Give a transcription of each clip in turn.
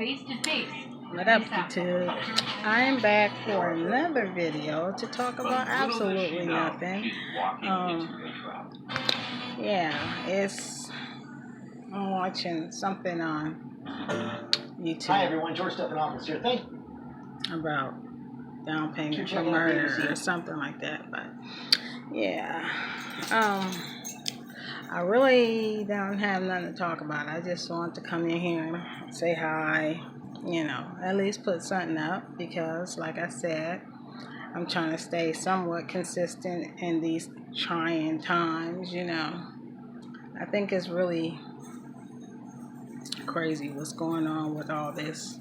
What up, YouTube? I'm back for another video to talk about absolutely nothing. Yeah, I'm watching something on YouTube. Hi everyone, George Stephanopoulos here. Thank you. About down payment for murder or something like that. But yeah, I really don't have nothing to talk about. I just want to come in here and say hi. At least put something up because, like I said, I'm trying to stay somewhat consistent in these trying times. I think it's really crazy what's going on with all this.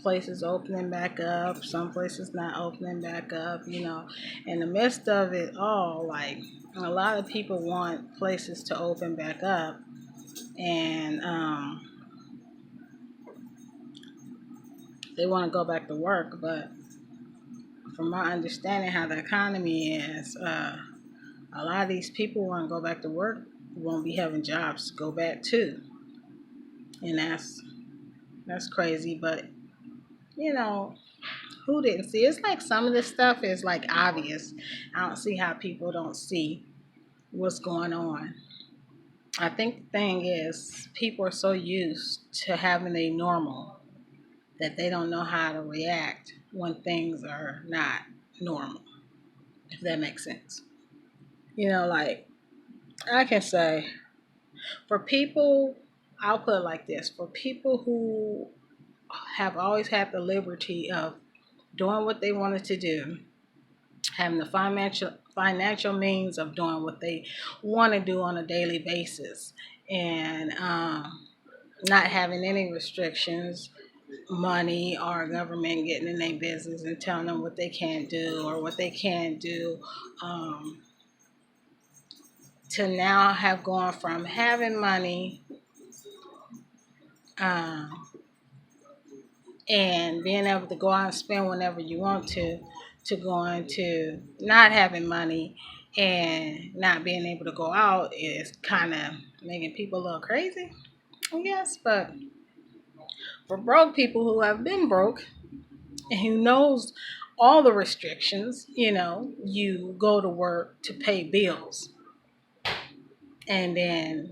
Places opening back up, some places not opening back up. In the midst of it all, like, a lot of people want places to open back up, and they want to go back to work. But from my understanding how the economy is, a lot of these people want to go back to work, won't be having jobs to go back to. And that's crazy. But who didn't see? It's like some of this stuff is like obvious. I don't see how people don't see what's going on. I think the thing is, people are so used to having a normal that they don't know how to react when things are not normal, if that makes sense. Like, I can say, for people, I'll put it like this: for people who have always had the liberty of doing what they wanted to do, having the financial means of doing what they want to do on a daily basis, and not having any restrictions, money or government getting in their business and telling them what they can't do or what they can do, to now have gone from having money, um, and being able to go out and spend whenever you want to going to not having money and not being able to go out is kind of making people a little crazy, I guess. But for broke people who have been broke and who knows all the restrictions, you go to work to pay bills, and then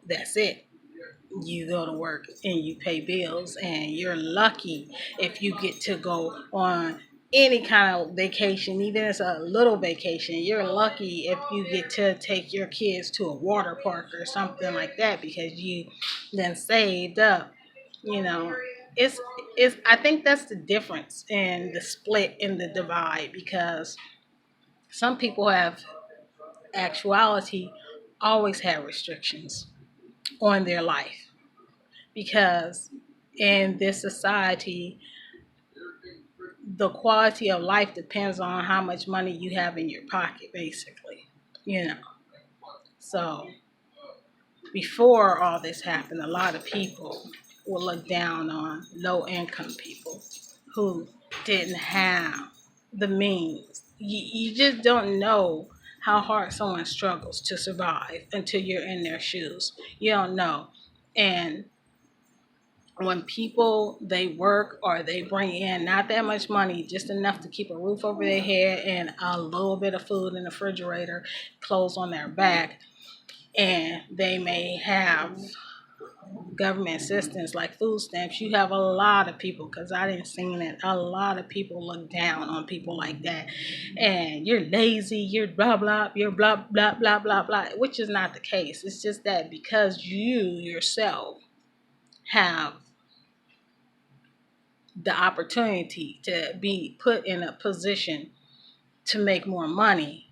that's it. You go to work and you pay bills, and you're lucky if you get to go on any kind of vacation, even if it's a little vacation. You're lucky if you get to take your kids to a water park or something like that because you then saved up. you know it's I think that's the difference in the split in the divide, because some people have actuality always had restrictions on their life, because in this society, the quality of life depends on how much money you have in your pocket, basically. You know. So before all this happened, a lot of people would look down on low income people who didn't have the means. You just don't know how hard someone struggles to survive until you're in their shoes. You don't know. And when people, they work or they bring in not that much money, just enough to keep a roof over their head and a little bit of food in the refrigerator, clothes on their back, and they may have government assistance like food stamps, you have a lot of people, because I didn't see it, a lot of people look down on people like that, and you're lazy, you're blah blah, you're blah blah blah blah blah, which is not the case. It's just that because you yourself have the opportunity to be put in a position to make more money,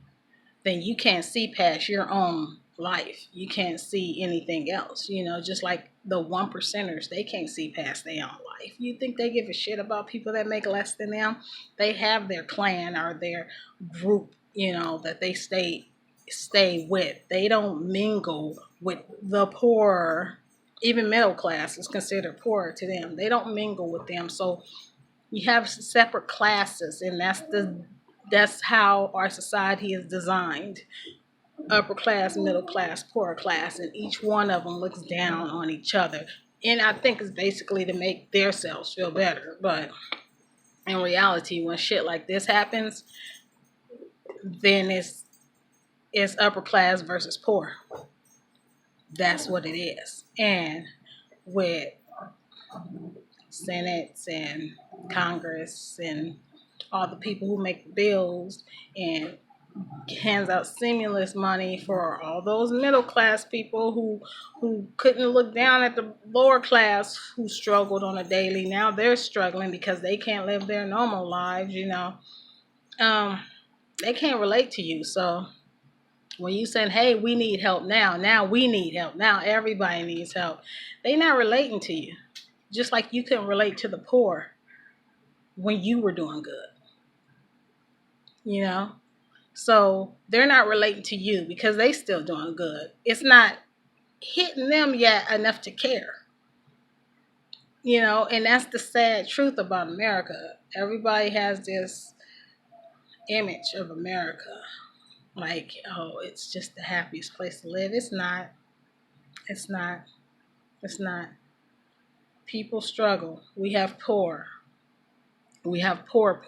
then you can't see past your own life. You can't see anything else. Just like the one percenters, they can't see past their own life. You think they give a shit about people that make less than them? They have their clan or their group, that they stay with. They don't mingle with the poor. Even middle class is considered poor to them. They don't mingle with them. So you have separate classes, and that's how our society is designed. upper class, middle class, poor class, and each one of them looks down on each other. And I think it's basically to make themselves feel better. But in reality, when shit like this happens, then it's upper class versus poor. That's what it is. And with senates and Congress and all the people who make the bills and hands out stimulus money for all those middle class people who couldn't look down at the lower class who struggled on a daily. Now they're struggling because they can't live their normal lives. um, they can't relate to you. So when you saying, hey, we need help now we need help, now everybody needs help, they not relating to you. Just like you couldn't relate to the poor when you were doing good, you know? So they're not relating to you because they still doing good. It's not hitting them yet enough to care. And that's the sad truth about America. Everybody has this image of America. Like, oh, it's just the happiest place to live. It's not. It's not. It's not. People struggle. We have poor. We have poor.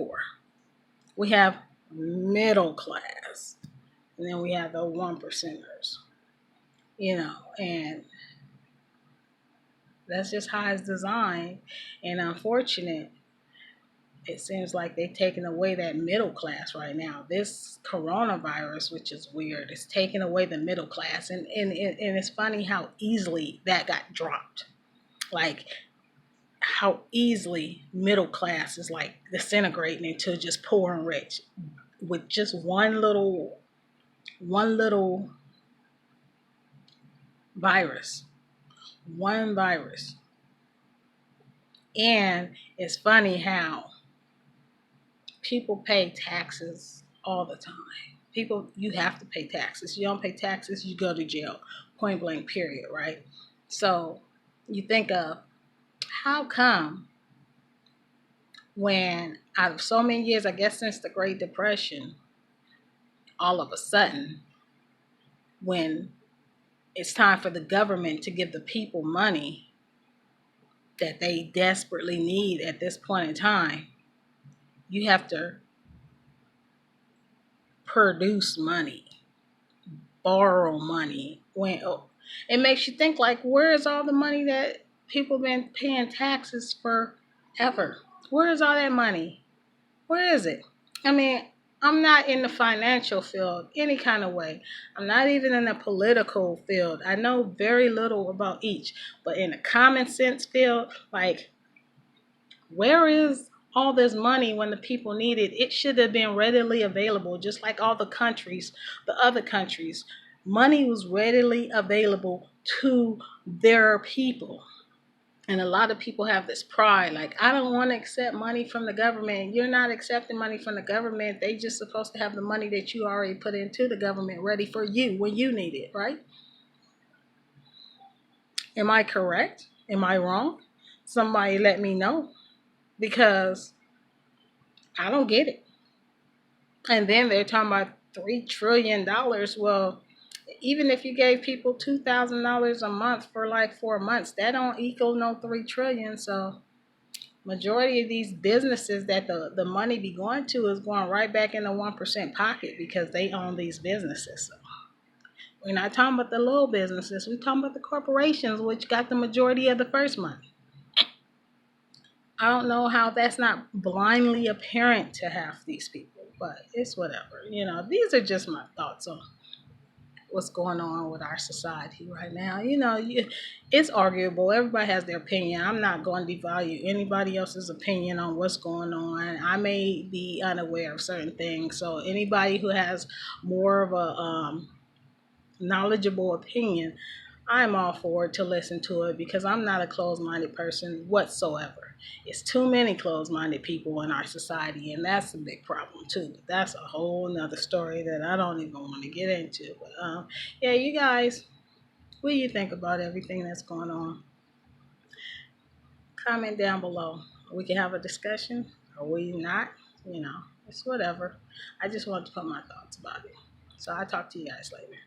We have middle class. And then we have the 1%ers. And that's just how it's designed. And unfortunate, it seems like they've taken away that middle class right now. This coronavirus, which is weird, is taking away the middle class. And it's funny how easily that got dropped. Like, how easily middle class is like disintegrating into just poor and rich with just one little virus. One virus. And it's funny how people pay taxes all the time. You have to pay taxes. You don't pay taxes, you go to jail. Point blank, period, right? So you think of how come when out of so many years, I guess since the Great Depression, all of a sudden, when it's time for the government to give the people money that they desperately need at this point in time, you have to produce money, borrow money. It makes you think, like, where is all the money that people been paying taxes forever? Where is all that money? Where is it? I mean, I'm not in the financial field any kind of way. I'm not even in the political field. I know very little about each. But in the common sense field, like, where is all this money when the people need it? It should have been readily available, just like all the other countries. Money was readily available to their people. And a lot of people have this pride, like, I don't want to accept money from the government. You're not accepting money from the government. They just supposed to have the money that you already put into the government ready for you when you need it, right? Am I correct? Am I wrong? Somebody let me know, because I don't get it. And then they're talking about $3 trillion. Well, even if you gave people $2,000 a month for like 4 months, that don't equal no 3 trillion. So majority of these businesses that the money be going to is going right back in the 1% pocket because they own these businesses. So we're not talking about the little businesses. We're talking about the corporations, which got the majority of the first money. I don't know how that's not blindly apparent to half these people, but it's whatever. These are just my thoughts on what's going on with our society right now. It's arguable. Everybody has their opinion. I'm not going to devalue anybody else's opinion on what's going on. I may be unaware of certain things. So anybody who has more of a knowledgeable opinion, I'm all for it to listen to it, because I'm not a closed-minded person whatsoever. It's too many closed-minded people in our society, and that's a big problem too. But that's a whole nother story that I don't even want to get into. But yeah, you guys, what do you think about everything that's going on? Comment down below. We can have a discussion, or we not. It's whatever. I just want to put my thoughts about it. So I'll talk to you guys later.